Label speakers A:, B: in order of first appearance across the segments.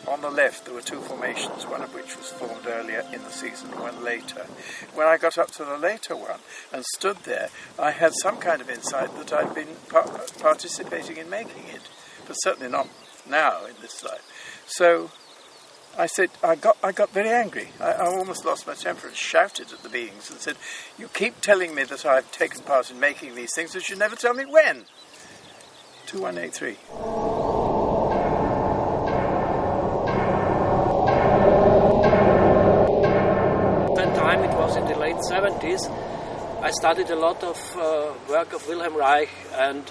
A: On the left there were two formations, one of which was formed earlier in the season, one later. When I got up to the later one and stood there, I had some kind of insight that I'd been participating in making it, but certainly not now in this life. So I said, I got very angry. I almost lost my temper and shouted at the beings and said, "You keep telling me that I've taken part in making these things, but you never tell me when." 2183.
B: It was in the late 70s. I studied a lot of work of Wilhelm Reich and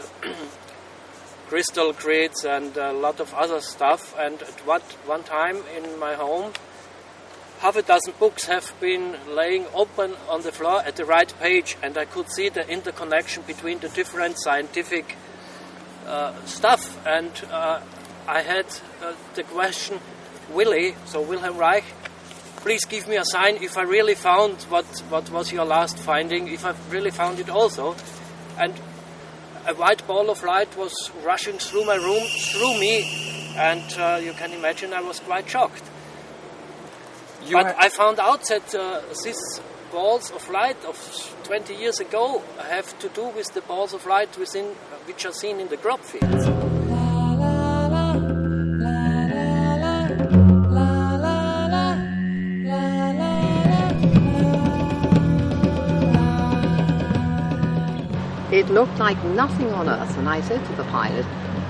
B: crystal grids and a lot of other stuff, and at one time in my home half a dozen books have been laying open on the floor at the right page, and I could see the interconnection between the different scientific stuff, and I had the question, Willy, so Wilhelm Reich, please give me a sign if I really found what was your last finding, if I really found it also. And a white ball of light was rushing through my room, through me, and you can imagine I was quite shocked. I found out that these balls of light of 20 years ago have to do with the balls of light which are seen in the crop fields.
C: It looked like nothing on Earth, and I said to the pilot,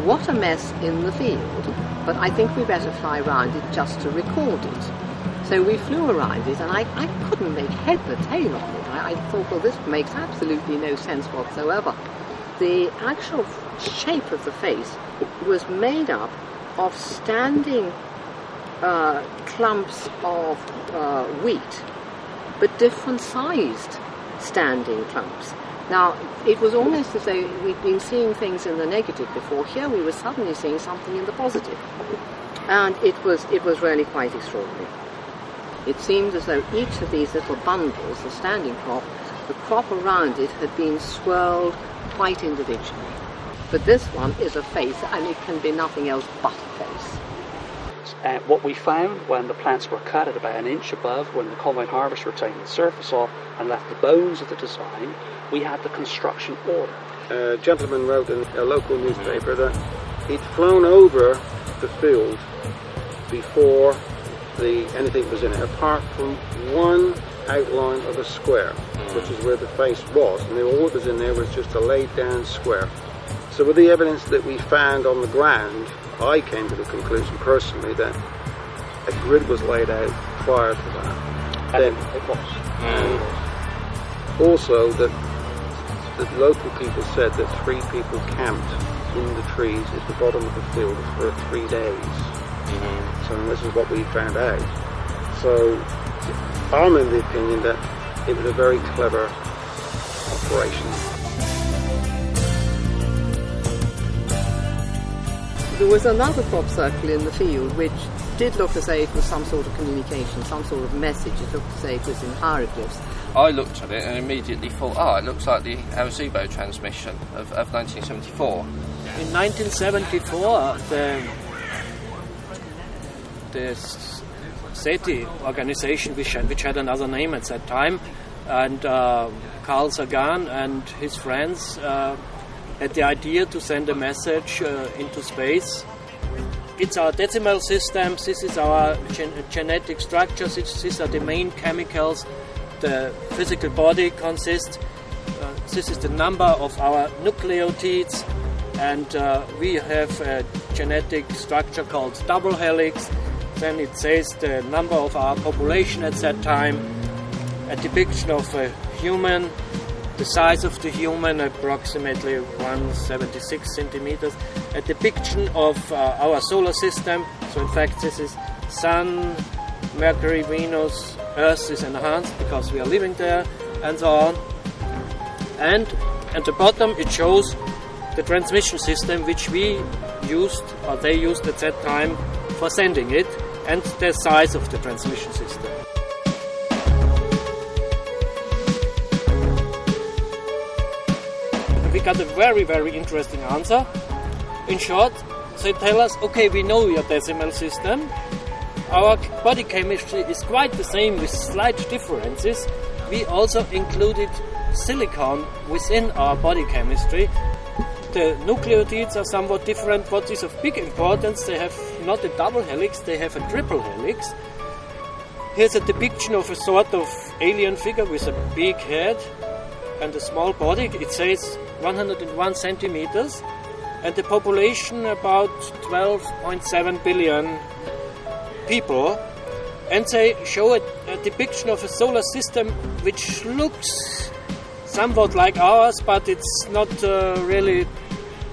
C: what a mess in the field, but I think we better fly around it just to record it. So we flew around it, and I couldn't make head or tail of it. I thought, well, this makes absolutely no sense whatsoever. The actual shape of the face was made up of standing clumps of wheat, but different sized standing clumps. Now, it was almost as though we'd been seeing things in the negative before. Here we were suddenly seeing something in the positive. And it was really quite extraordinary. It seemed as though each of these little bundles, the standing crop, the crop around it had been swirled quite individually. But this one is a face, and it can be nothing else but a face.
D: What we found when the plants were cut at about an inch above, when the combine harvester taken the surface off and left the bones of the design, we had the construction order.
E: A gentleman wrote in a local newspaper that he'd flown over the field before anything was in it, apart from one outline of a square, which is where the face was, and all that was in there was just a laid down square. So with the evidence that we found on the ground, I came to the conclusion personally that a grid was laid out prior to that.
D: And it was.
E: And also that the local people said that 3 people camped in the trees at the bottom of the field for 3 days. So this is what we found out. So I'm in the opinion that it was a very clever operation.
C: There was another crop circle in the field which did look as though it was some sort of communication, some sort of message. It looked as though it was in hieroglyphs.
F: I looked at it and immediately thought, it looks like the Arecibo transmission of 1974.
B: In 1974, the SETI organization, which had another name at that time, and Carl Sagan and his friends had the idea to send a message into space. It's our decimal systems, this is our genetic structures, these are the main chemicals the physical body consists. This is the number of our nucleotides, and we have a genetic structure called double helix. Then it says the number of our population at that time, a depiction of a human, the size of the human, approximately 176 centimeters, a depiction of our solar system. So in fact this is Sun, Mercury, Venus, Earth is enhanced because we are living there, and so on. And at the bottom it shows the transmission system which we used, or they used at that time, for sending it, and the size of the transmission system. We got a very, very interesting answer. In short, they tell us, okay, we know your decimal system. Our body chemistry is quite the same with slight differences. We also included silicon within our body chemistry. The nucleotides are somewhat different. What is of big importance, they have not a double helix, they have a triple helix. Here's a depiction of a sort of alien figure with a big head and a small body. It says 101 centimeters, and the population about 12.7 billion people. And they show a depiction of a solar system which looks somewhat like ours, but it's not really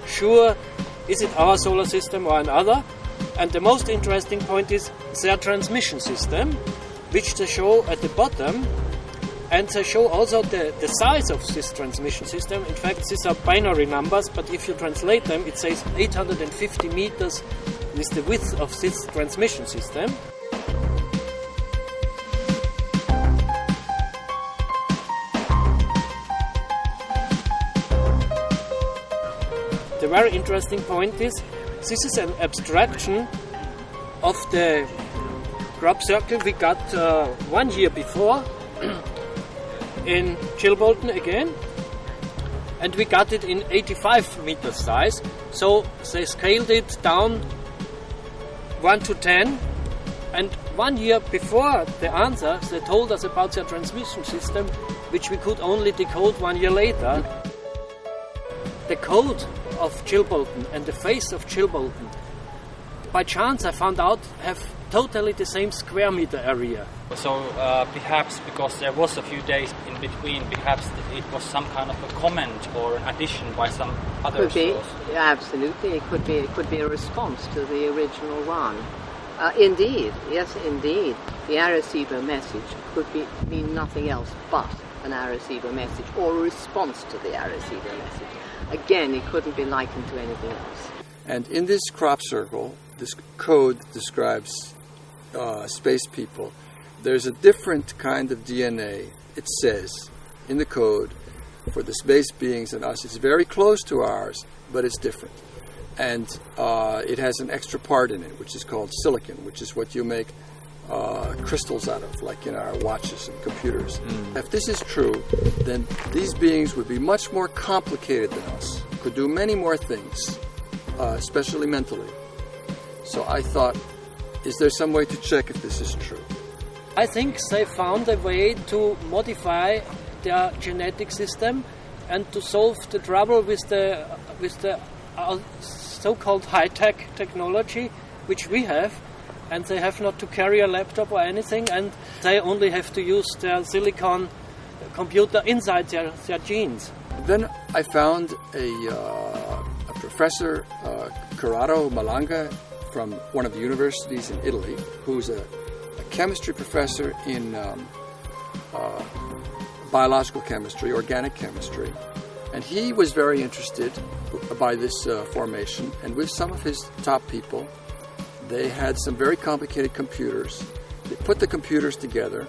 B: sure, is it our solar system or another? And the most interesting point is their transmission system, which they show at the bottom, and they show also the size of this transmission system. In fact, these are binary numbers, but if you translate them, it says 850 meters is the width of this transmission system. The very interesting point is, this is an abstraction of the crop circle we got 1 year before in Chilbolton again, and we got it in 85 meter size. So they scaled it down 1 to 10, and 1 year before the answer they told us about their transmission system, which we could only decode 1 year later. The code of Chilbolton and the face of Chilbolton, by chance I found out have totally the same square meter area.
G: So perhaps because there was a few days in between, perhaps it was some kind of a comment or an addition by some other
C: Could be,
G: source.
C: absolutely. It could be a response to the original one. Indeed, yes, indeed. The Arecibo message could mean nothing else but an Arecibo message or a response to the Arecibo message. Again, it couldn't be likened to anything else.
H: And in this crop circle, this code describes space people. There's a different kind of DNA, it says, in the code for the space beings and us. It's very close to ours, but it's different. And it has an extra part in it, which is called silicon, which is what you make crystals out of, like in our watches and computers. If this is true, then these beings would be much more complicated than us, could do many more things, especially mentally. So I thought, is there some way to check if this is true?
B: I think they found a way to modify their genetic system and to solve the trouble with the so-called high-tech technology which we have, and they have not to carry a laptop or anything, and they only have to use their silicon computer inside their genes.
H: Then I found a professor, Corrado Malanga, from one of the universities in Italy, who's a chemistry professor in biological chemistry, organic chemistry. And he was very interested by this formation. And with some of his top people, they had some very complicated computers. They put the computers together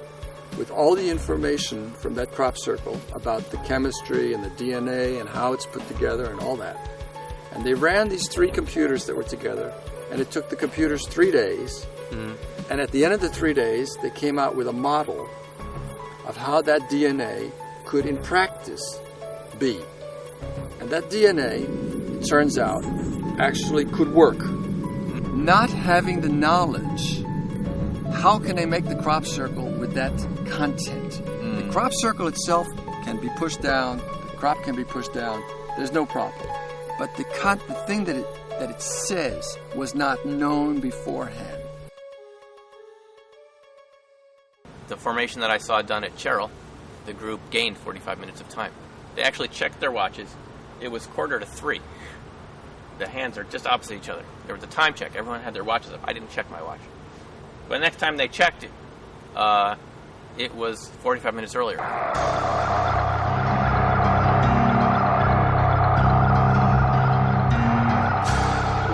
H: with all the information from that crop circle about the chemistry and the DNA and how it's put together and all that. And they ran these 3 computers that were together, and it took the computers 3 days. And at the end of the 3 days, they came out with a model of how that DNA could, in practice, be. And that DNA, it turns out, actually could work. Not having the knowledge, how can they make the crop circle with that content? The crop circle itself can be pushed down, the crop can be pushed down, there's no problem. But the thing that it says was not known beforehand.
I: The formation that I saw done at Cheryl, the group gained 45 minutes of time. They actually checked their watches. It was 2:45. The hands are just opposite each other. There was a time check. Everyone had their watches up. I didn't check my watch. But the next time they checked it, it was 45 minutes earlier.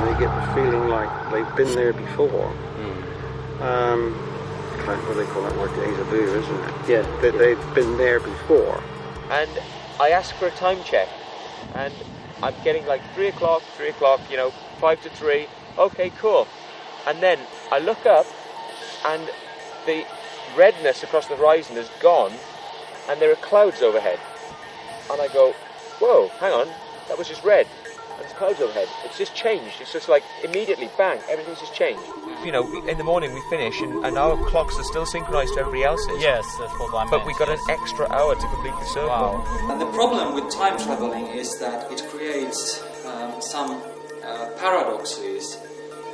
E: They get the feeling like they've been there before. What do they call that word? Deja vu, isn't it?
J: Yeah.
E: That they've been there before.
J: And I asked for a time check, and I'm getting like 3 o'clock, 5 to 3. Okay, cool. And then I look up, and the redness across the horizon is gone, and there are clouds overhead. And I go, whoa, hang on, that was just red. And there's clouds overhead. It's just changed. It's just like immediately, bang, everything's just changed. You know, in the morning we finish, and our clocks are still synchronized to everybody else's.
G: Yes, that's what I meant.
J: But we got an extra hour to complete the circle.
G: Wow.
K: And the problem with time traveling is that it creates some paradoxes.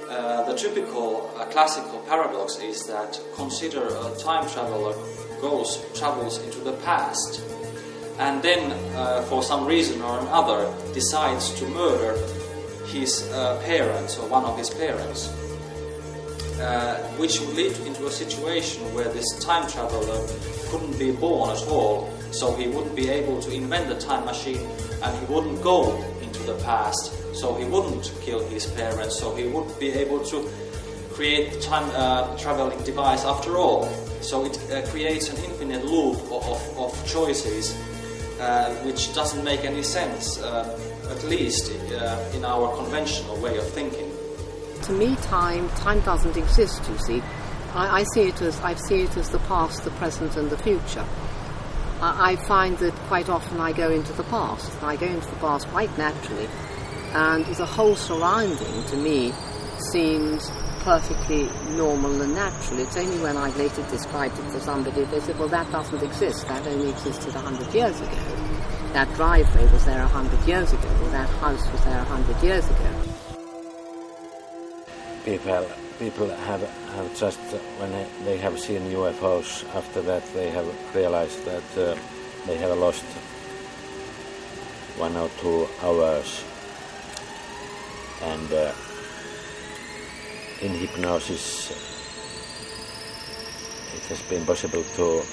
K: The typical classical paradox is that consider a time traveler travels into the past, and then for some reason or another decides to murder his parents or one of his parents, which would lead into a situation where this time traveler couldn't be born at all, so he wouldn't be able to invent the time machine, and he wouldn't go into the past, so he wouldn't kill his parents, so he wouldn't be able to create the time traveling device after all. So it creates an infinite loop of choices, which doesn't make any sense, at least in our conventional way of thinking.
C: To me, time doesn't exist, you see. I see it as the past, the present and the future. I find that quite often I go into the past. I go into the past quite naturally, and the whole surrounding to me seems perfectly normal and natural. It's only when I've later described it to somebody, they said, well, that doesn't exist. That only existed 100 years ago. that driveway was there 100 years ago, or that house was there 100 years ago.
L: People have just, when they have seen UFOs, after that they have realized that they have lost 1 or 2 hours, and in hypnosis it has been possible to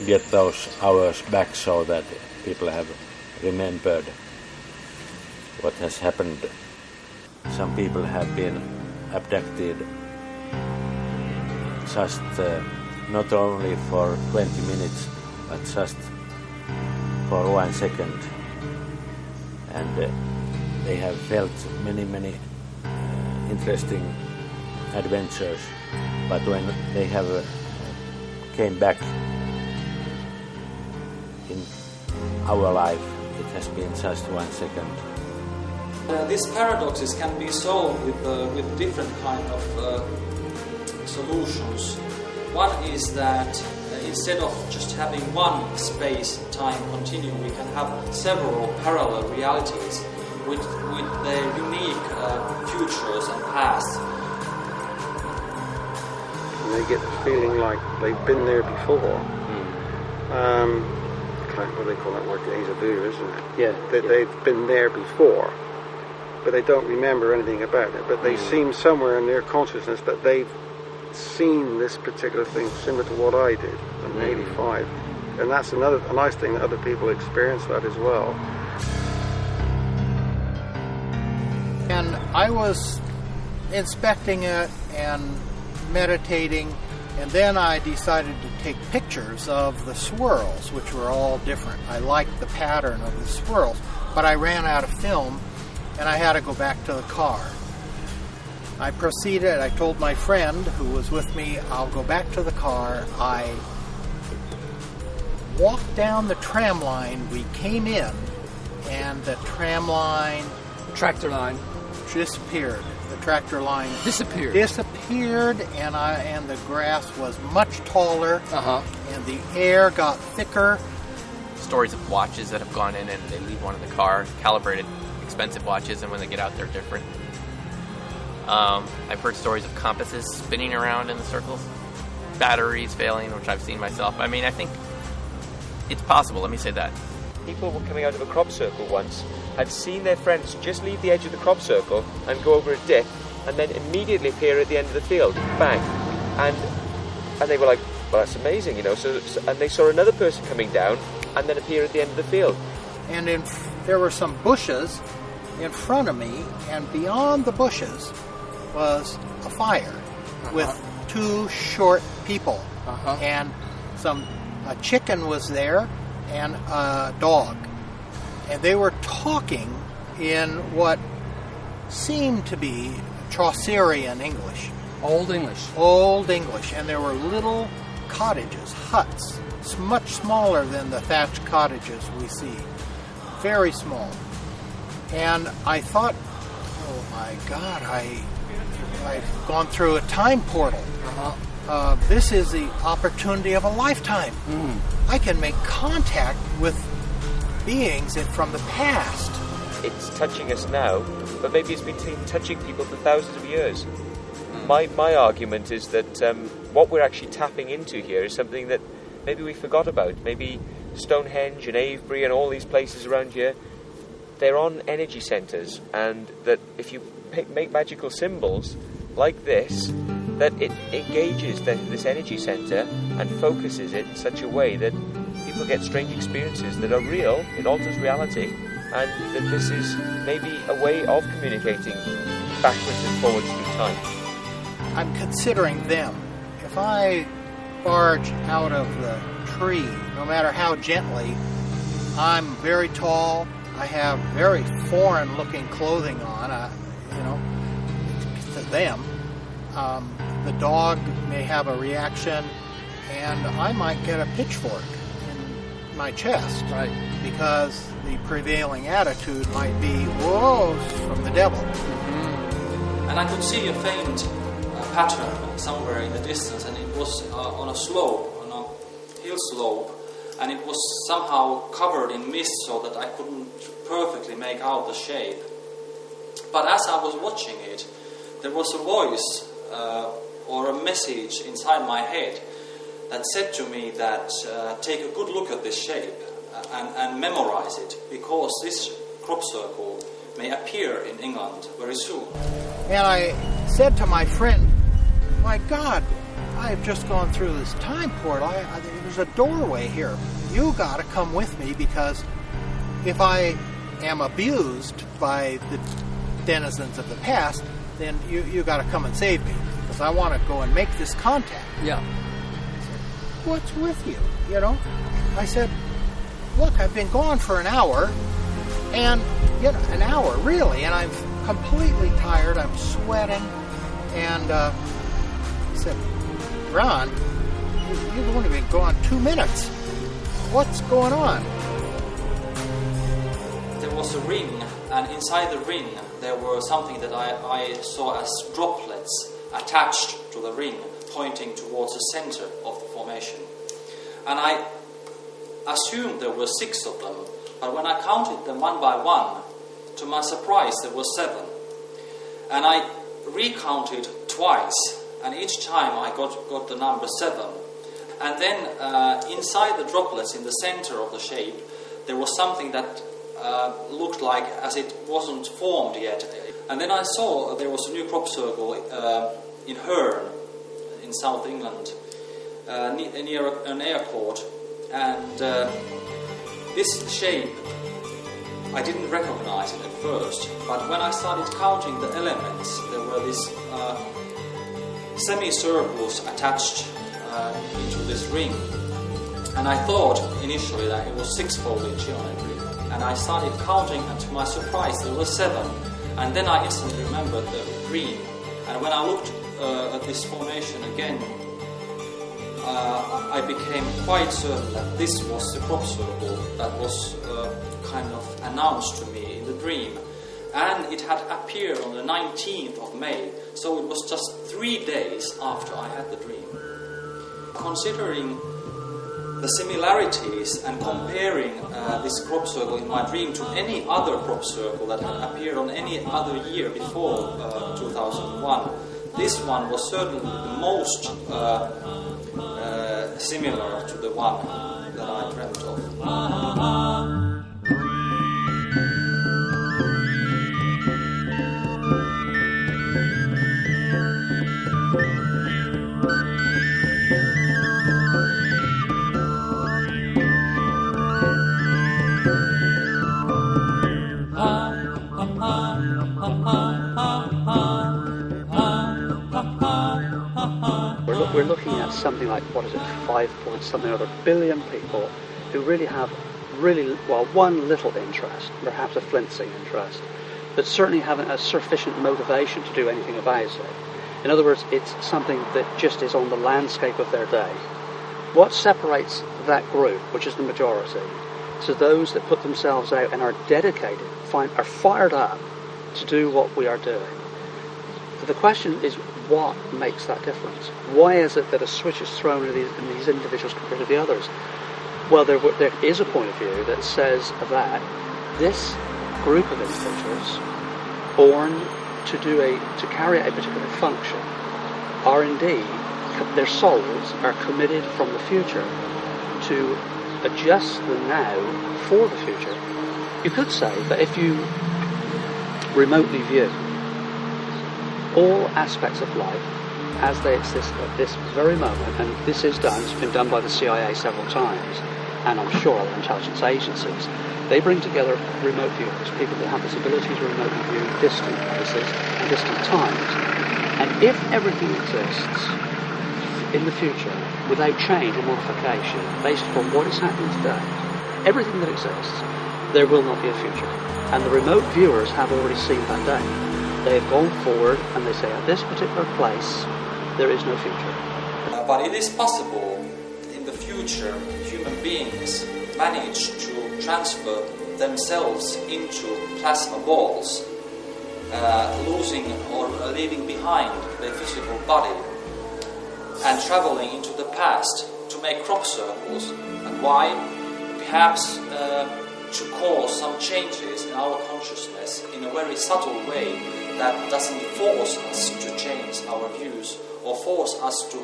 L: get those hours back so that people have remembered what has happened. Some people have been abducted just not only for 20 minutes but just for 1 second, and they have felt many interesting adventures, but when they have came back in our life, it has been just 1 second.
K: These paradoxes can be solved with different kind of solutions. One is that instead of just having one space-time continuum, we can have several parallel realities with their unique futures and pasts.
E: And they get the feeling like they've been there before. What do they call that word? Deja vu, isn't it?
D: Yeah.
E: They've been there before, but they don't remember anything about it. But they seem somewhere in their consciousness that they've seen this particular thing similar to what I did in '85. And that's a nice thing that other people experience that as well.
M: And I was inspecting it and meditating, and then I decided to take pictures of the swirls, which were all different. I liked the pattern of the swirls, but I ran out of film and I had to go back to the car. I proceeded, I told my friend who was with me, I'll go back to the car. I walked down the tram line, we came in, and the tram line...
H: Tractor line.
M: Disappeared. The tractor line...
H: Disappeared,
M: and the grass was much taller, and the air got thicker.
I: Stories of watches that have gone in and they leave one in the car, calibrated expensive watches, and when they get out they're different. I've heard stories of compasses spinning around in the circles, batteries failing, which I've seen myself. I mean, I think it's possible, let me say that.
J: People were coming out of a crop circle once, had seen their friends just leave the edge of the crop circle and go over a dip, and then immediately appear at the end of the field. Bang! And they were like, well, that's amazing, you know. So and they saw another person coming down and then appear at the end of the field.
M: And there were some bushes in front of me, and beyond the bushes was a fire with 2 short people, and a chicken was there and a dog, and they were talking in what seemed to be Chaucerian English.
H: Old English, and there were little cottages, huts, much smaller than the thatched cottages we see, very small. And I thought, oh my God, I've gone through a time portal. This is the opportunity of a lifetime. I can make contact with beings from the past.
J: It's touching us now, but maybe it's been touching people for thousands of years. My argument is that what we're actually tapping into here is something that maybe we forgot about. Maybe Stonehenge and Avebury and all these places around here, they're on energy centres, and that if you make magical symbols like this, that it engages this energy centre and focuses it in such a way that people get strange experiences that are real, it alters reality, and that this is maybe a way of communicating backwards and forwards through time.
M: I'm considering them. If I barge out of the tree, no matter how gently, I'm very tall, I have very foreign-looking clothing on, to them. The dog may have a reaction, and I might get a pitchfork in my chest, because the prevailing attitude might be, whoa, from the devil.
K: And I could see a faint pattern somewhere in the distance, and it was on a slope, on a hill slope, and it was somehow covered in mist so that I couldn't perfectly make out the shape. But as I was watching it, there was a voice or a message inside my head that said to me that take a good look at this shape and memorize it, because this crop circle may appear in England very soon.
M: And I said to my friend, my God, I've just gone through this time portal. There's a doorway here. You got to come with me, because if I am abused by the denizens of the past, then you got to come and save me, because I want to go and make this contact.
H: Yeah.
M: What's with you? You know? I said, look, I've been gone for an hour, and an hour, really, and I'm completely tired. I'm sweating, and he said, Ron, you've only been gone 2 minutes. What's going on?
K: There was a ring, and inside the ring there were something that I saw as droplets attached to the ring, pointing towards the center of the formation. And I assumed there were 6 of them, but when I counted them one by one, to my surprise there were 7. And I recounted twice, and each time I got the number 7. And then inside the droplets, in the center of the shape, there was something that looked like as it wasn't formed yet. And then I saw there was a new crop circle in Herne, in South England, near an airport. And this shape, I didn't recognize it at first, but when I started counting the elements, there were these semicircles attached into this ring. And I thought initially that it was 6-folded geometry. And I started counting, and to my surprise, there were 7. And then I instantly remembered the dream. And when I looked at this formation again, I became quite certain that this was the crop circle that was kind of announced to me in the dream. And it had appeared on the 19th of May, so it was just 3 days after I had the dream. Considering the similarities and comparing this crop circle in my dream to any other crop circle that had appeared on any other year before 2001, this one was certainly the most similar to the one that I dreamt of.
D: We're looking at something like, 5 point something or other billion people who really have one little interest, perhaps a flintsing interest, but certainly haven't a sufficient motivation to do anything about it. In other words, it's something that just is on the landscape of their day. What separates that group, which is the majority, to those that put themselves out and are dedicated, are fired up to do what we are doing? The question is, what makes that difference? Why is it that a switch is thrown in these individuals compared to the others? Well, there is a point of view that says that this group of individuals, born to carry out a particular function, are indeed, their souls are committed from the future to adjust the now for the future. You could say that if you remotely view all aspects of life as they exist at this very moment, and this is done, it's been done by the CIA several times, and I'm sure other intelligence agencies, they bring together remote viewers, people that have this ability to remotely view distant places and distant times. And if everything exists in the future without change or modification, based upon what is happening today, everything that exists, there will not be a future. And the remote viewers have already seen that day. They have gone forward and they say, at this particular place, there is no future.
K: But it is possible in the future human beings manage to transfer themselves into plasma balls, losing or leaving behind their physical body and traveling into the past to make crop circles. And why? Perhaps to cause some changes in our consciousness in a very subtle way that doesn't force us to change our views or force us to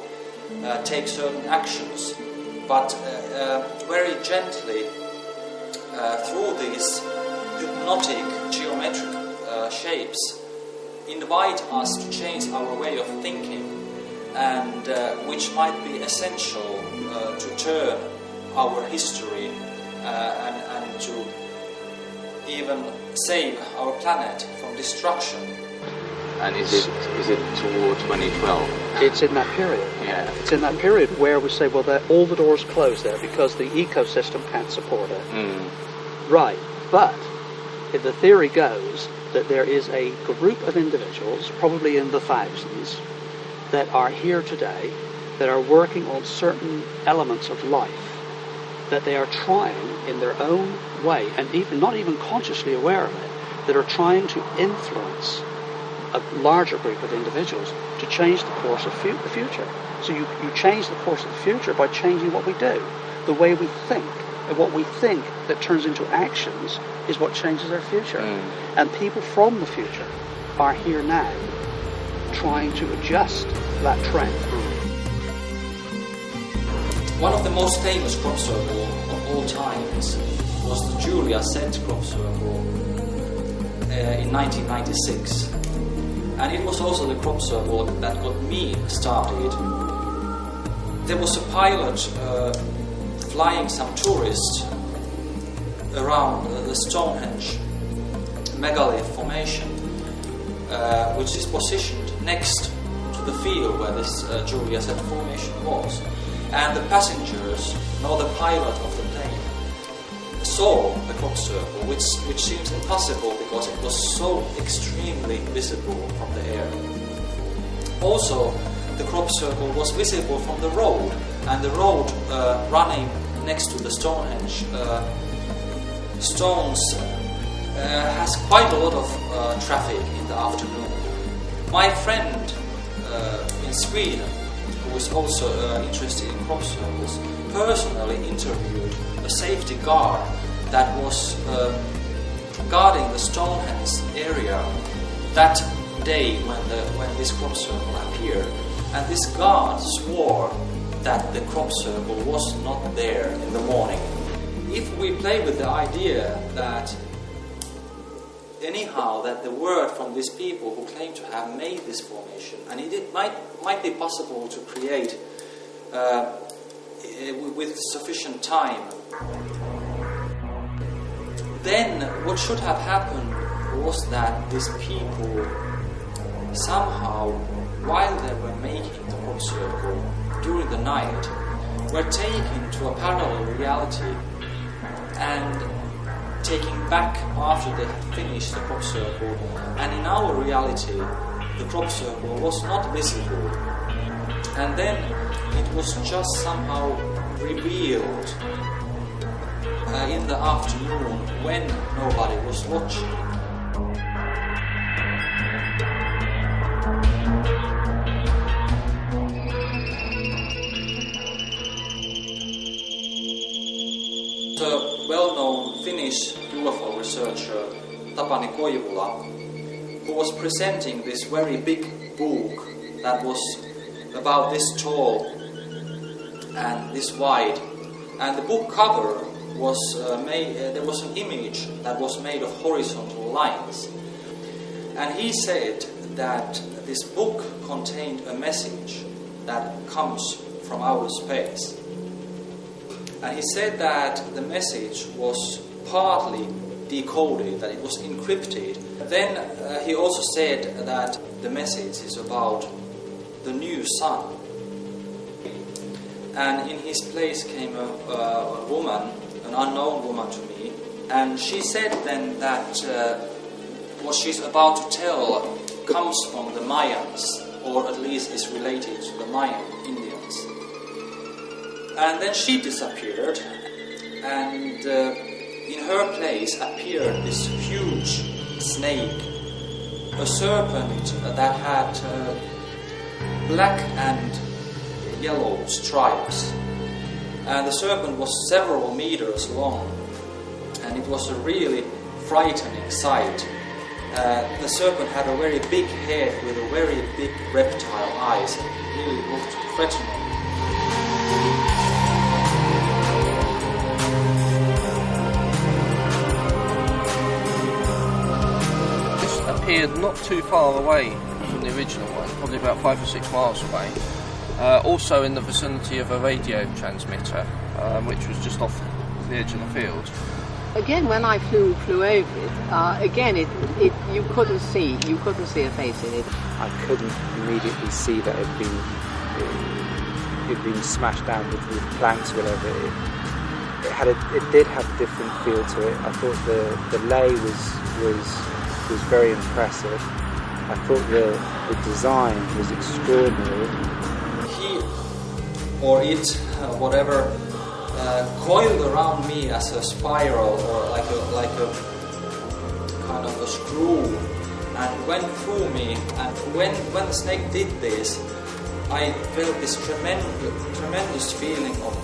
K: take certain actions, but very gently through these hypnotic geometric shapes invite us to change our way of thinking, and which might be essential to turn our history and to even save our planet from destruction.
J: And is it towards 2012?
D: It's in that period.
J: Yeah.
D: It's in that period where we say, well, all the doors closed there because the ecosystem can't support it. Right. But the theory goes that there is a group of individuals, probably in the thousands, that are here today, that are working on certain elements of life, that they are trying in their own way, and even not even consciously aware of it, that are trying to influence a larger group of individuals to change the course of the future. So you change the course of the future by changing what we do, the way we think. And what we think that turns into actions is what changes our future. And people from the future are here now trying to adjust that trend.
K: One of the most famous crop circles of all times was the Julia Set crop circle in 1996. And it was also the crop circle that got me started. There was a pilot flying some tourists around the Stonehenge megalith formation, which is positioned next to the field where this Julia Set formation was. And the passengers, nor the pilot of the plane, saw the crop circle, which seems impossible because it was so extremely visible from the air. Also, the crop circle was visible from the road, and the road running next to the Stonehenge stones has quite a lot of traffic in the afternoon. My friend in Sweden, who is also interested in crop circles, personally interviewed a safety guard that was guarding the Stonehenge area that day when this crop circle appeared. And this guard swore that the crop circle was not there in the morning. If we play with the idea that anyhow that the word from these people who claim to have made this formation, and it might be possible to create with sufficient time, then what should have happened was that these people somehow, while they were making the crop circle during the night, were taken to a parallel reality and taken back after they had finished the crop circle, and in our reality the crop circle was not visible, and then it was just somehow revealed in the afternoon when nobody was watching. A well-known Finnish UFO researcher, Tapani Koivula, who was presenting this very big book that was about this tall and this wide, and the book cover was there was an image that was made of horizontal lines, and he said that this book contained a message that comes from outer space. And he said that the message was partly decoded, that it was encrypted. Then he also said that the message is about the new sun. And in his place came a woman, an unknown woman to me, and she said then that what she's about to tell comes from the Mayans, or at least is related to the Mayan Indians. And then she disappeared, and in her place appeared this huge snake, a serpent that had black and yellow stripes. and the serpent was several meters long, and it was a really frightening sight. The serpent had a very big head with a very big reptile eyes, and it really looked threatening.
F: This appeared not too far away from the original one, probably about 5 or 6 miles away. Also in the vicinity of a radio transmitter, which was just off the edge of the field.
C: Again, when I flew over it, again, you couldn't see a face in it.
N: I couldn't immediately see that it'd been smashed down with planks, whatever. It did have a different feel to it. I thought the lay was very impressive. I thought the design was extraordinary.
K: He or it, whatever, coiled around me as a spiral or like a kind of a screw, and went through me. And when the snake did this, I felt this tremendous feeling of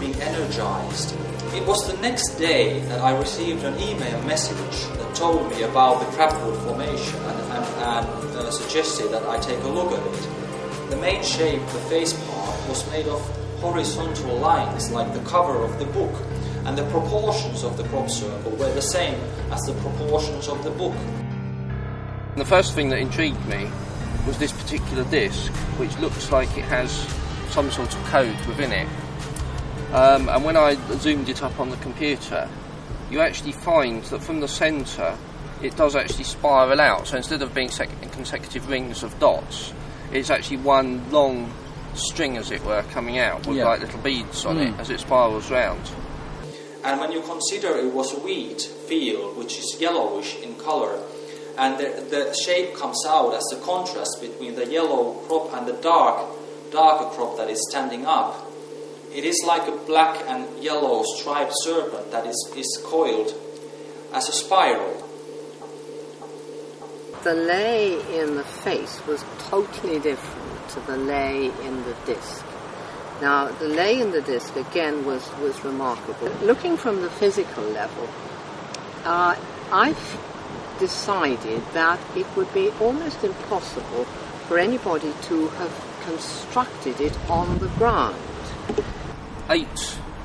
K: being energized. It was the next day that I received an email message that told me about the crabwood formation and suggested that I take a look at it. The main shape, the face part, was made of horizontal lines like the cover of the book, and the proportions of the crop circle were the same as the proportions of the book.
F: The first thing that intrigued me was this particular disc, which looks like it has some sort of code within it. And when I zoomed it up on the computer, you actually find that from the centre it does actually spiral out. So instead of being consecutive rings of dots, it's actually one long string, as it were, coming out with like little beads on it as it spirals round.
K: And when you consider it was a wheat field, which is yellowish in colour, and the shape comes out as the contrast between the yellow crop and the darker crop that is standing up. It is like a black and yellow striped serpent that is coiled as a spiral.
C: The lay in the face was totally different to the lay in the disc. Now, the lay in the disc, again, was remarkable. Looking from the physical level, I've decided that it would be almost impossible for anybody to have constructed it on the ground.
F: 8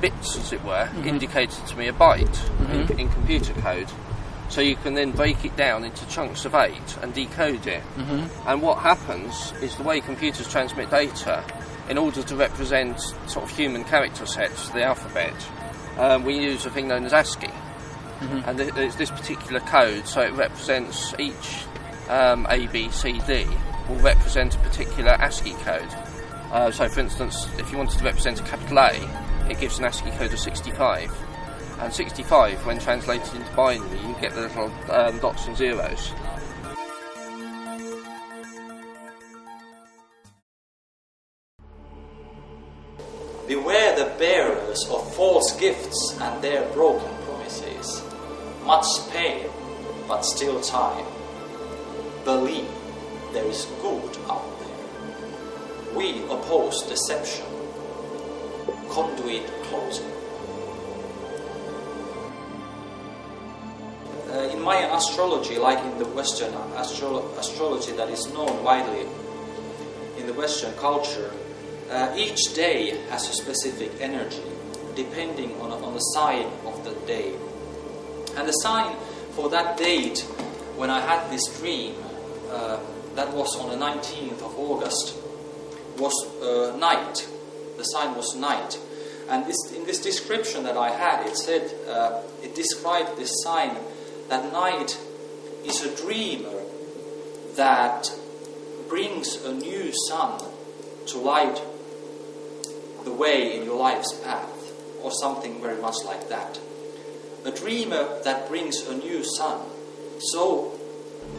F: bits, as it were, indicated to me a byte in computer code. So you can then break it down into chunks of 8 and decode it. And what happens is the way computers transmit data, in order to represent sort of human character sets, the alphabet, we use a thing known as ASCII. And it's this particular code, so it represents each A, B, C, D will represent a particular ASCII code. So for instance, if you wanted to represent a capital A, it gives an ASCII code of 65. And 65, when translated into binary, you get the little dots and zeros.
K: Beware the bearers of false gifts and their broken promises. Much pain, but still time. Believe there is good out there. We oppose deception. Conduit closing. In Mayan astrology, like in the Western astrology that is known widely in the Western culture, each day has a specific energy depending on the sign of the day. And the sign for that date, when I had this dream, that was on the 19th of August, was night. The sign was night. And in this description that I had, it said, it described this sign that night is a dreamer that brings a new sun to light the way in your life's path, or something very much like that. A dreamer that brings a new sun. So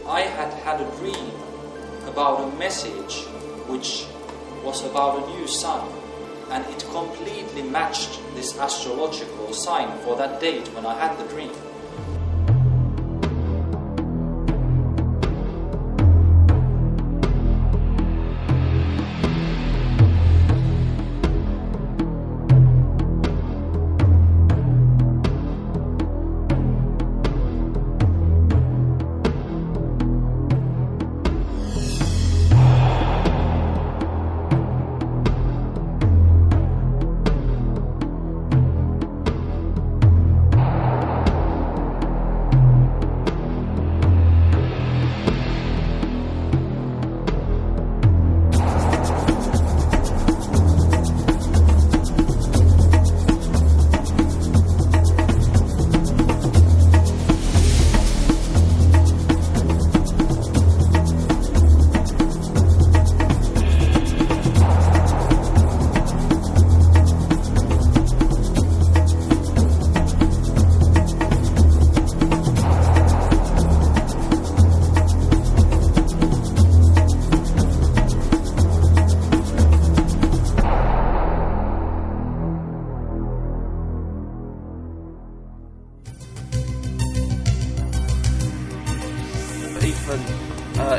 K: I had a dream about a message which was about a new sun, and it completely matched this astrological sign for that date when I had the dream.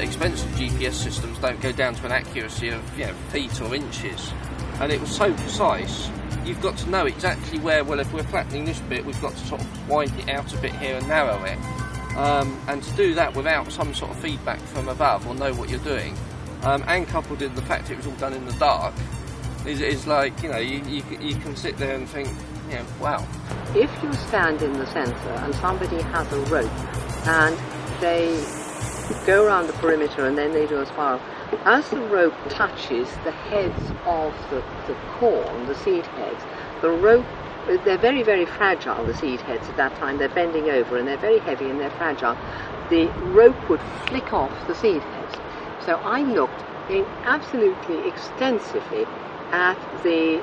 F: expensive GPS systems don't go down to an accuracy of feet or inches, and it was so precise. You've got to know exactly where. Well, if we're flattening this bit, we've got to sort of widen it out a bit here and narrow it, and to do that without some sort of feedback from above or know what you're doing, and coupled in the fact it was all done in the dark, is like you can sit there and think, wow.
C: If you stand in the centre and somebody has a rope and they go around the perimeter and then they do a spiral, as the rope touches the heads of the corn, the seed heads, the rope, they're very, very fragile, the seed heads at that time. They're bending over and they're very heavy and they're fragile. The rope would flick off the seed heads. So I looked absolutely extensively at the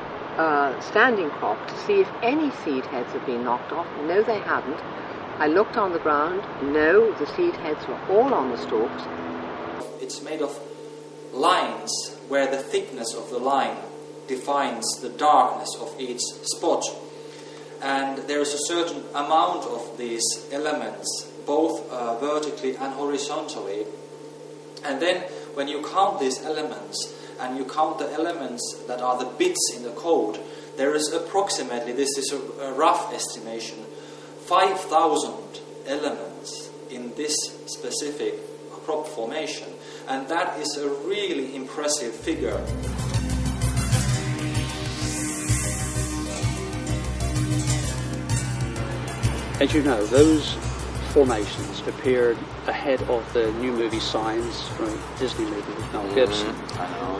C: standing crop to see if any seed heads had been knocked off. No, they hadn't. I looked on the ground. No, the seed heads were all on the stalks.
K: It's made of lines where the thickness of the line defines the darkness of each spot. And there is a certain amount of these elements, both vertically and horizontally. And then when you count these elements, and you count the elements that are the bits in the code, there is approximately, this is a rough estimation, 5,000 elements in this specific crop formation. And that is a really impressive figure.
D: As you know, those formations appeared ahead of the new movie Signs from a Disney movie with Mel Gibson.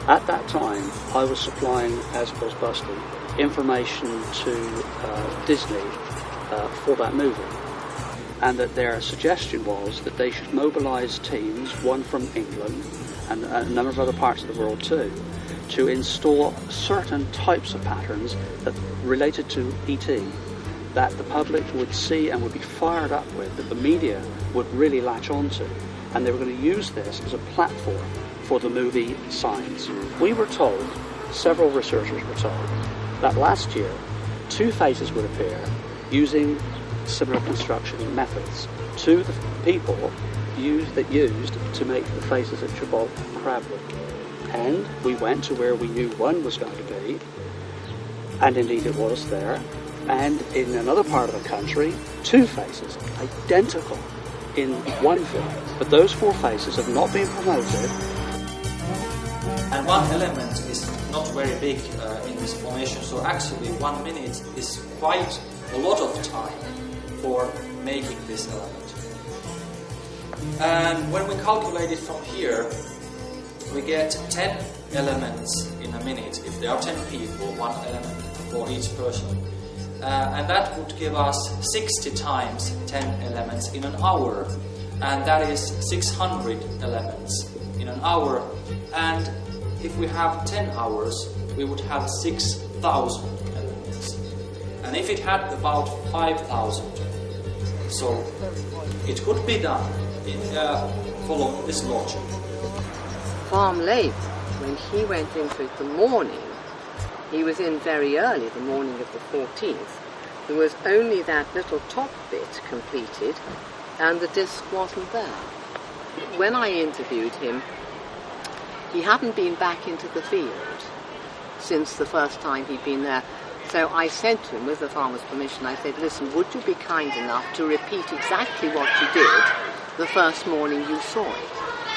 D: At that time, I was supplying, as was Busty, information to Disney for that movie. And that their suggestion was that they should mobilise teams, one from England and a number of other parts of the world too, to install certain types of patterns that related to E.T. that the public would see and would be fired up with, that the media would really latch onto. And they were going to use this as a platform for the movie Signs. We were told, several researchers were told, that last year 2 faces would appear using similar construction methods to the people used to make the faces at Chibok Crabwood. And we went to where we knew one was going to be, and indeed it was there. And in another part of the country, 2 faces, identical in one film. But those 4 faces have not been promoted.
K: And one element is not very big in this formation, so actually 1 minute is quite a lot of time for making this element. And when we calculate it from here, we get 10 elements in a minute. If there are 10 people, 1 element for each person. And that would give us 60 times 10 elements in an hour. And that is 600 elements in an hour. And if we have 10 hours, we would have 6,000 elements. And if it had about 5,000, so it could be done in following this logic.
C: Farm Lake, when he went into it the morning, he was in very early, the morning of the 14th. There was only that little top bit completed, and the disc wasn't there. When I interviewed him, he hadn't been back into the field since the first time he'd been there. So I said to him, with the farmer's permission, I said, listen, would you be kind enough to repeat exactly what you did the first morning you saw it?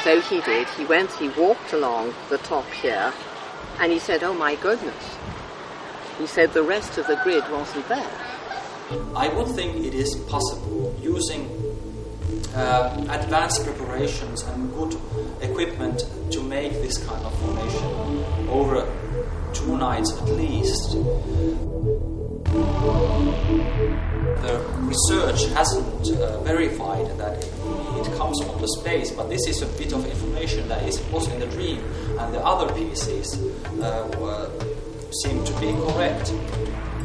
C: So he did. He walked along the top here, and he said, oh my goodness. He said the rest of the grid wasn't there.
K: I would think it is possible, using advanced preparations and good equipment, to make this kind of formation over 2 nights at least. The research hasn't verified that it comes from the space, but this is a bit of information that was in the dream, and the other pieces seem to be correct.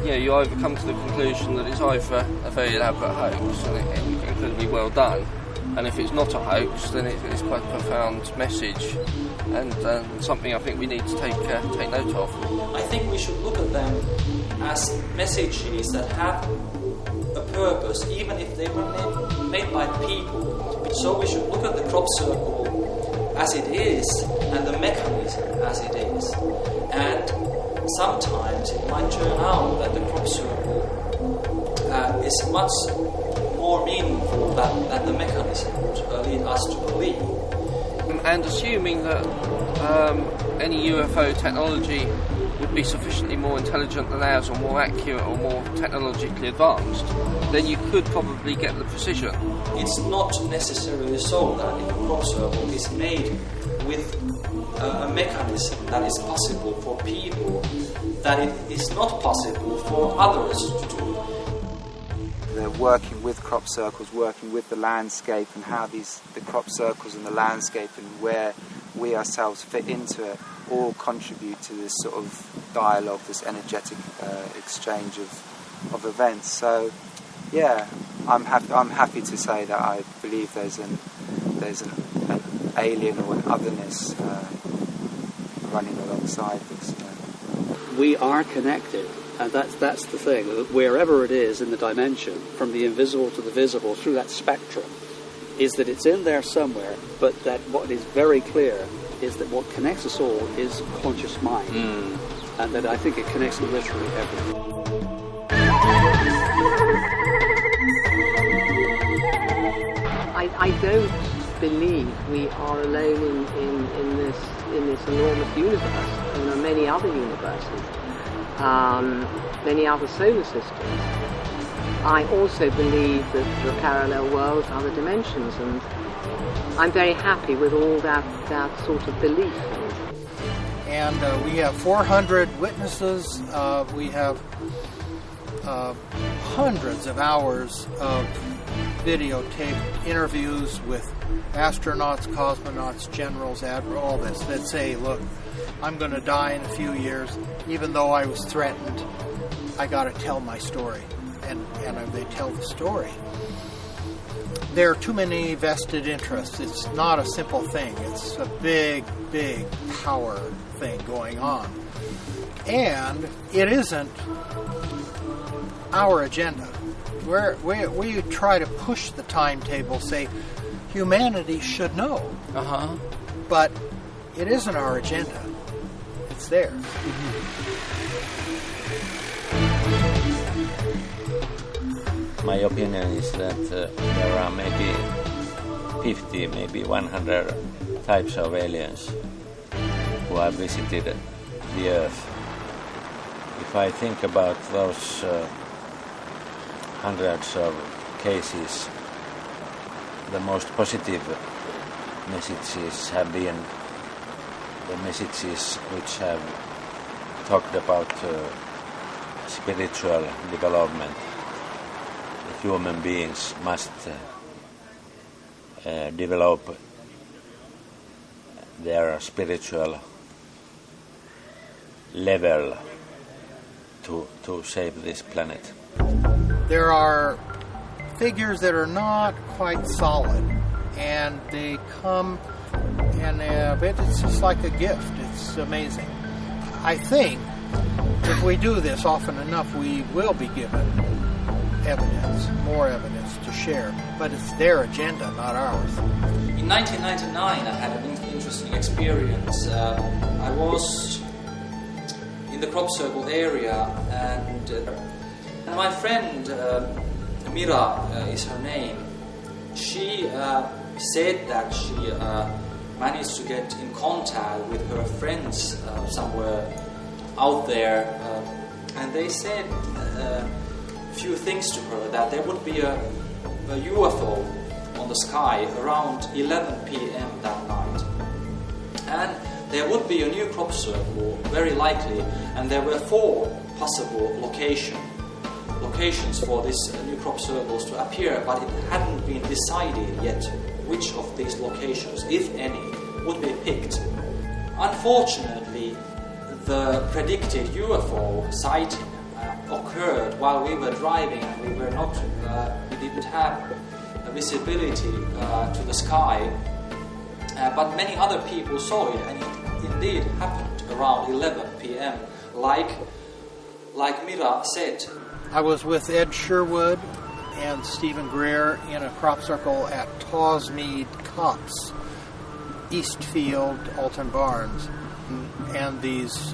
F: Yeah, you either come to the conclusion that it's either a very elaborate hoax and it's incredibly well done, and if it's not a hoax, then it's quite a profound message and something I think we need to take note of.
K: I think we should look at them as messages that have a purpose, even if they were made by people. So we should look at the crop circle as it is and the mechanism as it is. And sometimes it might turn out that the crop circle is much more meaningful than the mechanism would lead us to believe.
F: And assuming that any UFO technology would be sufficiently more intelligent than ours, or more accurate, or more technologically advanced, then you could probably get the precision.
K: It's not necessarily so that if a crop circle is made with a mechanism that is possible for people, that it is not possible for others to do.
N: They're working with crop circles, working with the landscape, and how the crop circles and the landscape and where we ourselves fit into it all contribute to this sort of dialogue, this energetic exchange of events. So, yeah, I'm happy to say that I believe there's an alien or an otherness running alongside this.
D: We are connected, and that's the thing. Wherever it is in the dimension, from the invisible to the visible, through that spectrum, is that it's in there somewhere. But that what is very clear is that what connects us all is conscious mind, and that I think it connects literally everything.
C: I don't believe we are alone in this enormous universe. There are many other universes, many other solar systems. I also believe that there are parallel worlds, other dimensions, and I'm very happy with all that sort of belief.
M: And we have 400 witnesses. We have hundreds of hours of videotaped interviews with astronauts, cosmonauts, generals, admirals, all this, that say, look, I'm going to die in a few years. Even though I was threatened, I got to tell my story. And they tell the story. There are too many vested interests. It's not a simple thing. It's a big, big power thing going on. And it isn't our agenda. We try to push the timetable, say humanity should know. But it isn't our agenda. It's there.
L: My opinion is that there are maybe 50, maybe 100 types of aliens who have visited the Earth. If I think about those hundreds of cases, the most positive messages have been the messages which have talked about spiritual development. Human beings must develop their spiritual level to save this planet.
M: There are figures that are not quite solid, and they come and it's just like a gift. It's amazing. I think if we do this often enough, we will be given evidence, more evidence to share, but it's their agenda, not ours.
K: In 1999, I had an interesting experience. I was in the crop circle area, and my friend Mira is her name. She said that she managed to get in contact with her friends somewhere out there, and they said few things to her, that there would be a UFO on the sky around 11 p.m. that night, and there would be a new crop circle, very likely, and there were 4 possible locations for these new crop circles to appear, but it hadn't been decided yet which of these locations, if any, would be picked. Unfortunately, the predicted UFO sighting occurred while we were driving, and we didn't have a visibility to the sky, but many other people saw it, and it indeed happened around 11 p.m. like Mira said.
M: I was with Ed Sherwood and Stephen Greer in a crop circle at Tawsmead Copse east field, Alton Barnes, and these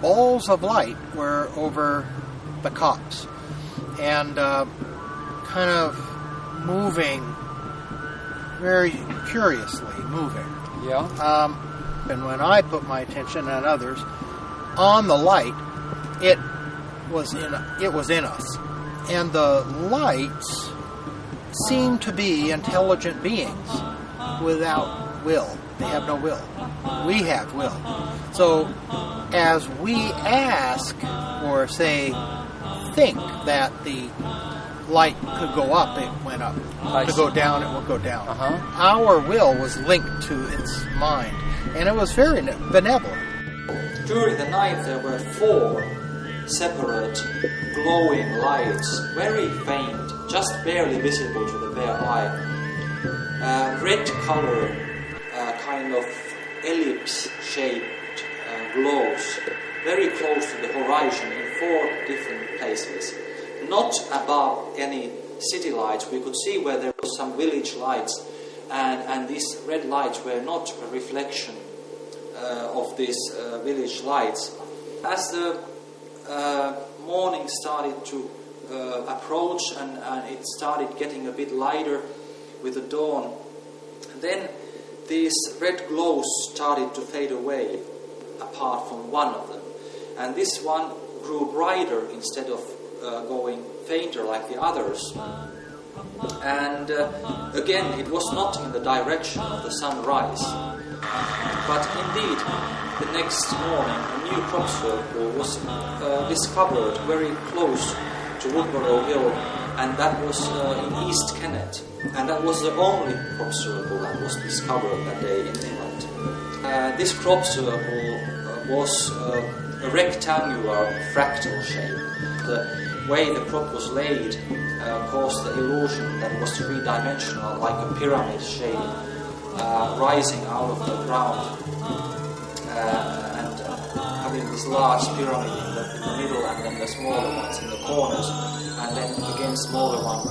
M: balls of light were over the copse, and kind of moving, very curiously moving.
H: Yeah.
M: And when I put my attention, and others, on the light, it was in us, and the lights seem to be intelligent beings without will. They have no will. We have will. So as we ask, or say, think that the light could go up, it went up. To go down, it would go down. Our will was linked to its mind, and it was very benevolent.
K: During the night there were 4 separate glowing lights, very faint, just barely visible to the bare eye. Red color, kind of ellipse-shaped glows, very close to the horizon in 4 different places. Not above any city lights. We could see where there was some village lights, and these red lights were not a reflection of these village lights. As the morning started to approach and it started getting a bit lighter with the dawn, then these red glows started to fade away apart from one of them, and this one grew brighter instead of going fainter like the others. And again, it was not in the direction of the sunrise, but indeed the next morning a new crop circle was discovered very close to Woodborough Hill, and that was in East Kennet, and that was the only crop circle that was discovered that day in England. This crop circle was a rectangular fractal shape. The way the crop was laid caused the illusion that it was three-dimensional, like a pyramid shape rising out of the ground, and having this large pyramid in the middle, and then the smaller ones in the corners, and then again smaller ones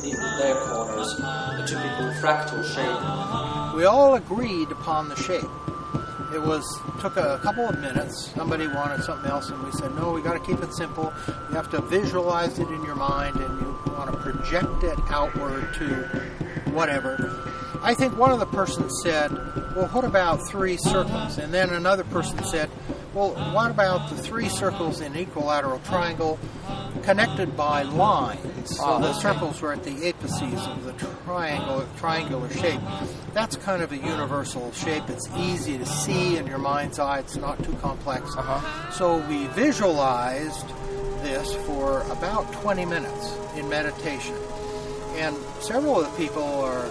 K: in their corners, the typical fractal shape.
M: We all agreed upon the shape. It took a couple of minutes. Somebody wanted something else, and we said, no, we got to keep it simple. You have to visualize it in your mind, and you want to project it outward to whatever. I think one of the persons said, well, what about 3 circles? And then another person said, well, what about the 3 circles in equilateral triangle connected by lines? So the circles were at the apices of the triangular shape. That's kind of a universal shape. It's easy to see in your mind's eye. It's not too complex. So we visualized this for about 20 minutes in meditation. And several of the people are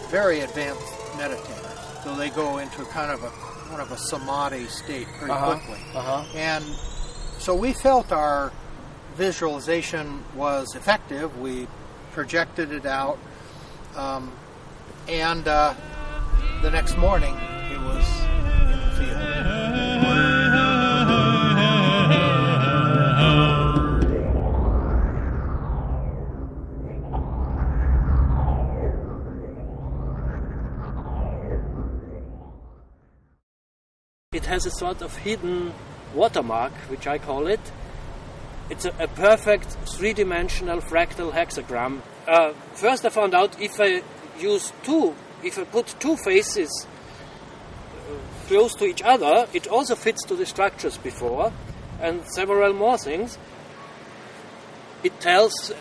M: very advanced meditators. So they go into kind of a samadhi state pretty quickly. And so we felt our visualization was effective. We projected it out, and the next morning it was in the field.
B: It has a sort of hidden watermark, which I call it. It's a perfect 3-dimensional fractal hexagram. First I found out if I put 2 faces close to each other, it also fits to the structures before, and several more things. It tells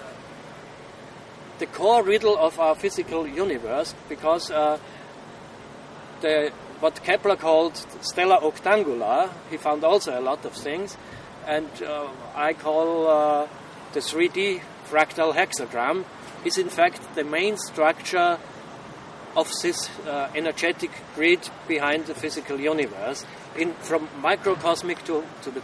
B: the core riddle of our physical universe, because what Kepler called stellar octangula, he found also a lot of things, and I call the 3D fractal hexagram is in fact the main structure of this energetic grid behind the physical universe, from microcosmic to the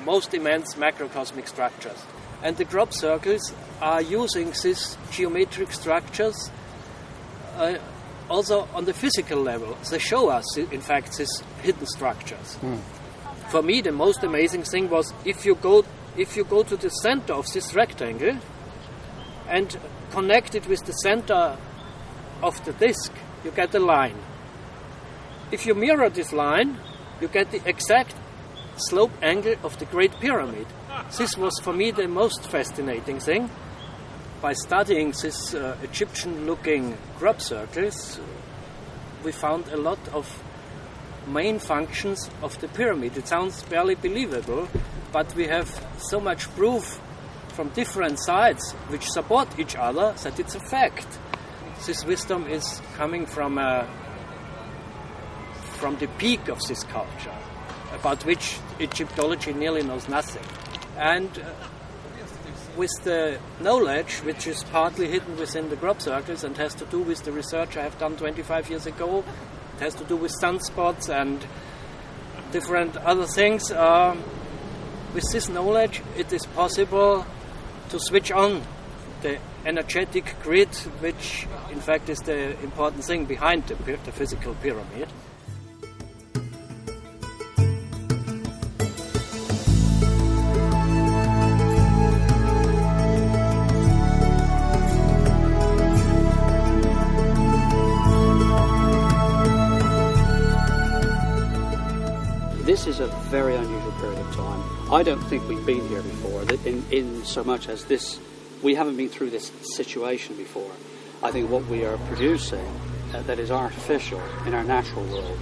B: most immense macrocosmic structures. And the crop circles are using these geometric structures also on the physical level. They show us, in fact, these hidden structures. For me, the most amazing thing was if you go to the center of this rectangle and connect it with the center of the disk, you get a line. if you mirror this line, you get the exact slope angle of the Great Pyramid. This was for me the most fascinating thing. By studying these Egyptian-looking crop circles, we found a lot of main functions of the pyramid. It sounds barely believable, but we have so much proof from different sides which support each other that it's a fact. This wisdom is coming from the peak of this culture, about which Egyptology nearly knows nothing. And with the knowledge, which is partly hidden within the crop circles and has to do with the research I have done 25 years ago, it has to do with sunspots and different other things. With this knowledge, it is possible to switch on the energetic grid, which in fact is the important thing behind the physical pyramid.
D: This is a very unusual period of time. I don't think we've been here before, in so much as this, we haven't been through this situation before. I think what we are producing that is artificial in our natural world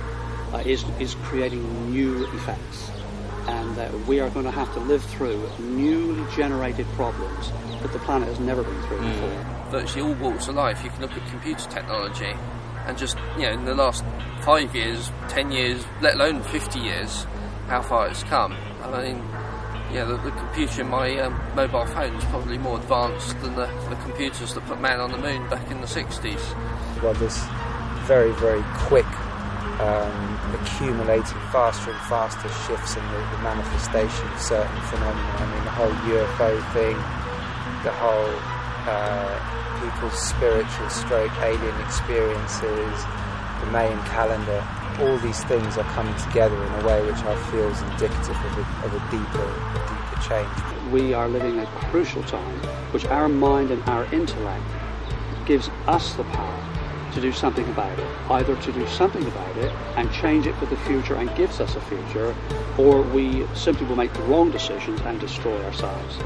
D: is creating new effects. And we are going to have to live through newly generated problems that the planet has never been through before.
F: Virtually all walks of life, you can look at computer technology and just, in the last 5 years, 10 years, let alone 50 years, how far it's come. I mean, the computer in my mobile phone is probably more advanced than the computers that put man on the moon back in the 60s.
N: Well, this very, very quick, accumulating faster and faster shifts in the manifestation of certain phenomena. I mean, the whole UFO thing, the whole people's spiritual stroke alien experiences, the Mayan calendar, all these things are coming together in a way which I feel is indicative of a deeper change.
D: We are living a crucial time which our mind and our intellect gives us the power to do something about it. Either to do something about it and change it for the future and gives us a future, or we simply will make the wrong decisions and destroy ourselves.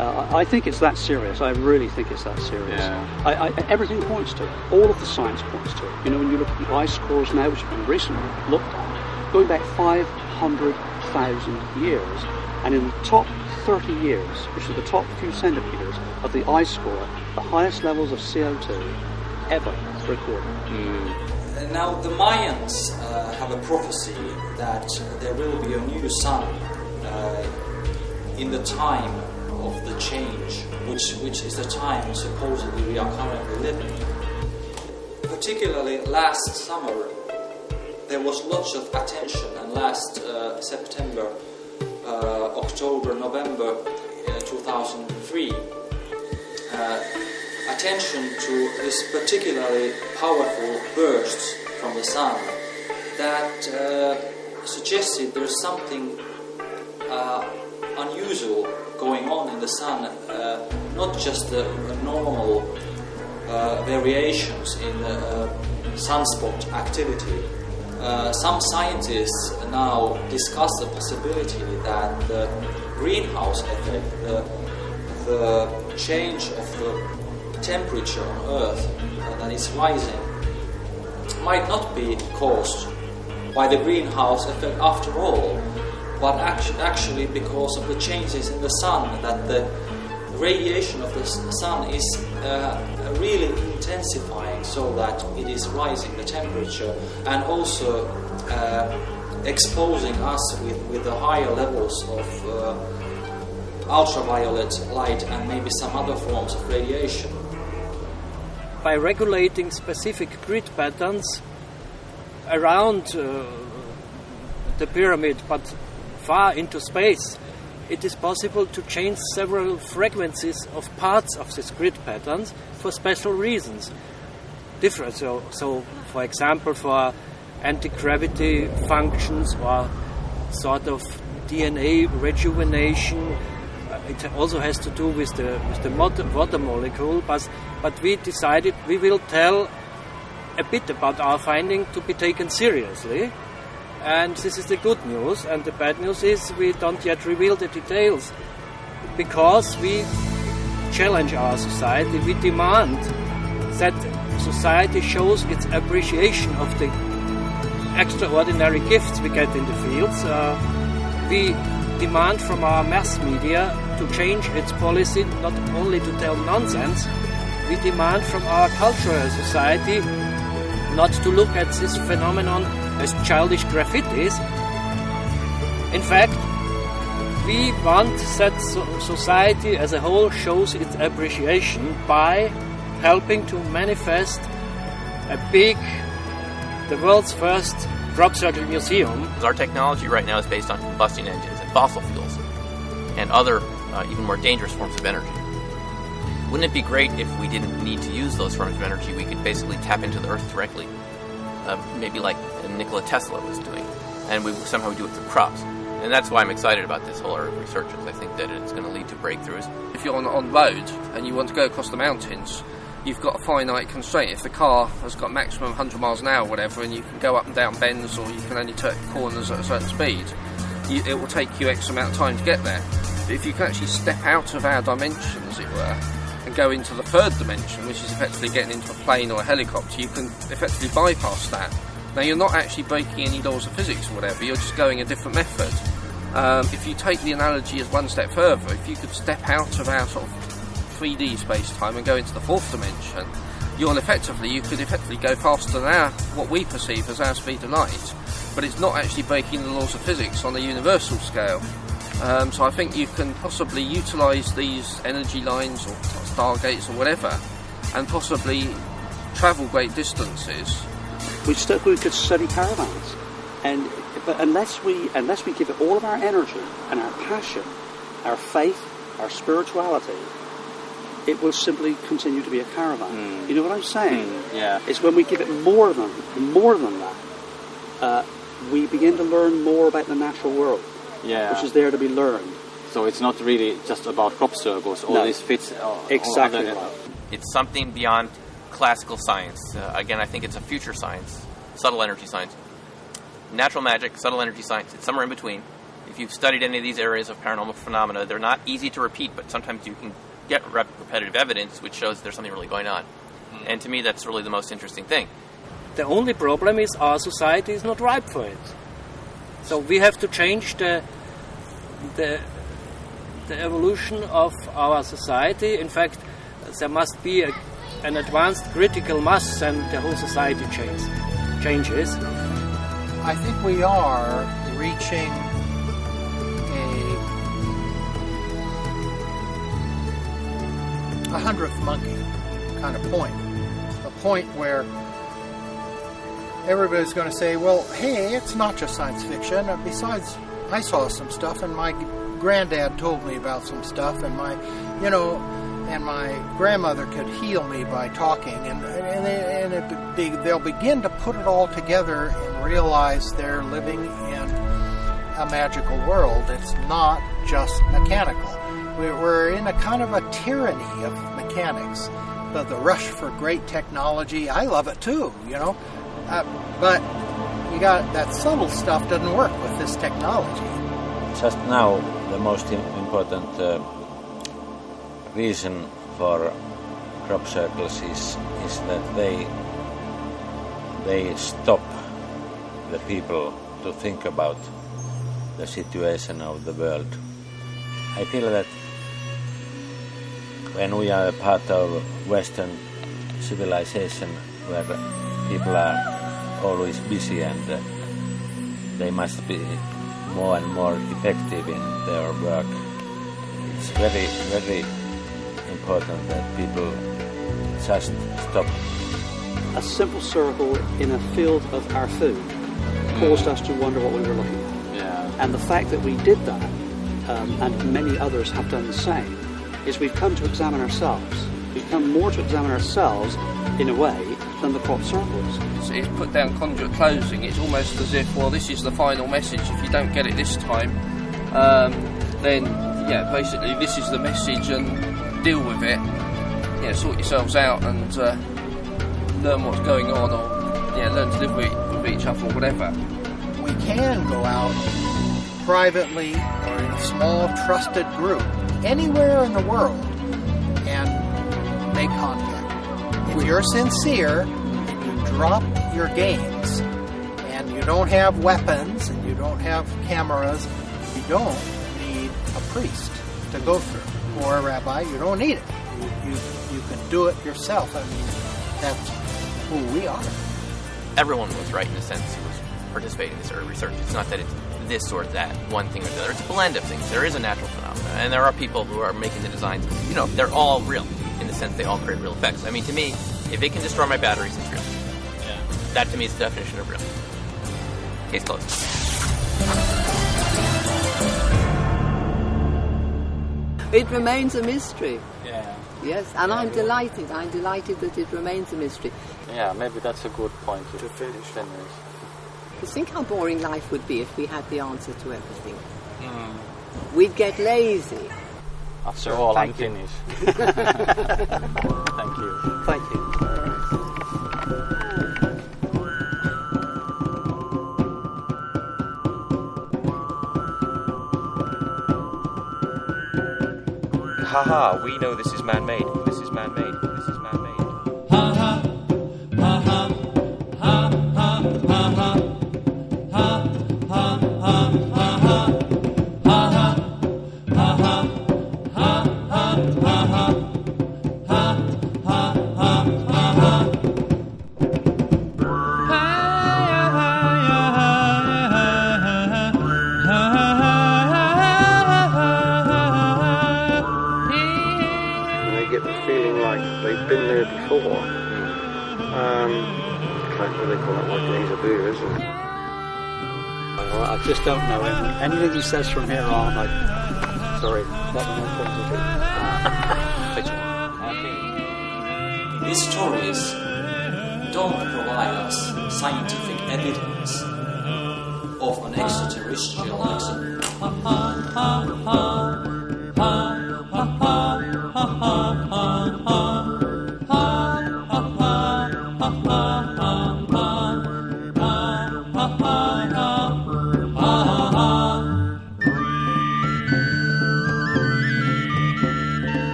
D: I think it's that serious. I really think it's that serious. Yeah. Everything points to it. All of the science points to it. When you look at the ice cores now, which have been recently looked at, going back 500,000 years, and in the top 30 years, which are the top few centimeters of the ice core, the highest levels of CO2 ever recorded.
K: Now, the Mayans have a prophecy that there will be a new sun in the time of the change, which is the time supposedly we are currently living. Particularly last summer, there was lots of attention, and last September, October, November 2003, attention to this particularly powerful bursts from the sun that suggested there's something unusual going on in the sun, not just the normal variations in sunspot activity. Some scientists now discuss the possibility that the greenhouse effect, the change of the temperature on Earth that is rising, might not be caused by the greenhouse effect after all, but actually because of the changes in the sun, that the radiation of the sun is really intensifying, so that it is rising the temperature and also exposing us with the higher levels of ultraviolet light and maybe some other forms of radiation.
B: By regulating specific grid patterns around the pyramid, but far into space, it is possible to change several frequencies of parts of this grid patterns for special reasons. Different. So for example, for anti-gravity functions or sort of DNA rejuvenation. It also has to do with the water molecule, but we decided we will tell a bit about our finding to be taken seriously. And this is the good news. And the bad news is we don't yet reveal the details because we challenge our society. We demand that society shows its appreciation of the extraordinary gifts we get in the fields. We demand from our mass media to change its policy, not only to tell nonsense. We demand from our cultural society not to look at this phenomenon as childish graffitis. In fact, we want that society as a whole shows its appreciation by helping to manifest the world's first crop circle museum.
I: Our technology right now is based on combustion engines and fossil fuels and other even more dangerous forms of energy. Wouldn't it be great if we didn't need to use those forms of energy? We could basically tap into the Earth directly, maybe like Nikola Tesla was doing, and we somehow do it through crops. And that's why I'm excited about this whole area of research, because I think that it's going to lead to breakthroughs.
F: If you're on road and you want to go across the mountains, you've got a finite constraint. If the car has got maximum 100 miles an hour or whatever, and you can go up and down bends, or you can only turn corners at a certain speed, it will take you X amount of time to get there. But if you can actually step out of our dimension, as it were, and go into the third dimension, which is effectively getting into a plane or a helicopter, you can effectively bypass that. Now, you're not actually breaking any laws of physics or whatever, you're just going a different method. If you take the analogy as one step further, if you could step out of our sort of 3D space-time and go into the fourth dimension, you could effectively go faster than what we perceive as our speed of light, but it's not actually breaking the laws of physics on a universal scale. So I think you can possibly utilise these energy lines or stargates or whatever, and possibly travel great distances.
D: We could study caravans, but unless we give it all of our energy and our passion, our faith, our spirituality, it will simply continue to be a caravan. You know what I'm saying?
O: Yeah.
D: It's when we give it more than that, we begin to learn more about the natural world, which is there to be learned.
O: So it's not really just about crop circles. All this fits.
D: Exactly.
I: It's something beyond classical science. Again, I think it's a future science, subtle energy science. Natural magic, subtle energy science, it's somewhere in between. If you've studied any of these areas of paranormal phenomena, they're not easy to repeat, but sometimes you can get repetitive evidence which shows there's something really going on. And to me, that's really the most interesting thing.
B: The only problem is our society is not ripe for it. So we have to change the evolution of our society. In fact, there must be an advanced critical mass, and the whole society changes.
M: I think we are reaching a 100th monkey kind of point. A point where everybody's going to say, well, hey, it's not just science fiction. Besides, I saw some stuff, and my granddad told me about some stuff, and my grandmother could heal me by talking, and they'll begin to put it all together and realize they're living in a magical world. It's not just mechanical. We're in a kind of a tyranny of mechanics. But the rush for great technology, I love it too, but you got that subtle stuff doesn't work with this technology.
L: Just now, the most important reason for crop circles is that they stop the people to think about the situation of the world. I feel that when we are a part of Western civilization where people are always busy and they must be more and more effective in their work, it's very, very important that people just stop.
D: A simple circle in a field of our food caused us to wonder what we were looking at.
O: Yeah.
D: And the fact that we did that, and many others have done the same, is we've come to examine ourselves. We've come more to examine ourselves, in a way, than the crop circles.
F: It's put down conduit closing. It's almost as if, well, this is the final message. If you don't get it this time, then, basically this is the message and deal with it. Sort yourselves out and learn what's going on, or learn to live with each other, or whatever.
M: We can go out privately or in a small trusted group anywhere in the world and make contact. If you're sincere and you drop your games and you don't have weapons and you don't have cameras, you don't need a priest to go through or a rabbi. You don't need it. You can do it yourself. I mean, that's who we are.
I: Everyone was right in a sense who was participating in this early research. It's not that it's this or that, one thing or the other. It's a blend of things. There is a natural phenomenon, and there are people who are making the designs. They're all real in the sense they all create real effects. I mean, to me, if it can destroy my batteries, it's real.
G: Yeah.
I: That to me is the definition of real. Case closed.
C: It remains a mystery.
G: Yeah.
C: Yes, and I'm delighted. I'm delighted that it remains a mystery.
O: Yeah, maybe that's a good point to finish.
C: Because think how boring life would be if we had the answer to everything. We'd get lazy.
O: After all, I'm finished. Thank you.
D: Thank you.
J: Haha, we know this is man-made. This is man-made. This is man-made.
P: Ha ha, ha ha, ha ha, ha ha, ha ha, ha ha, ha ha, ha ha, ha ha, ha ha.
E: They've been there before. What do they call it? Like déjà vu, isn't it?
D: Well, I just don't know him. Anything he says from here on, sorry, not the more point of
K: These stories don't provide us scientific evidence of an extraterrestrial existence.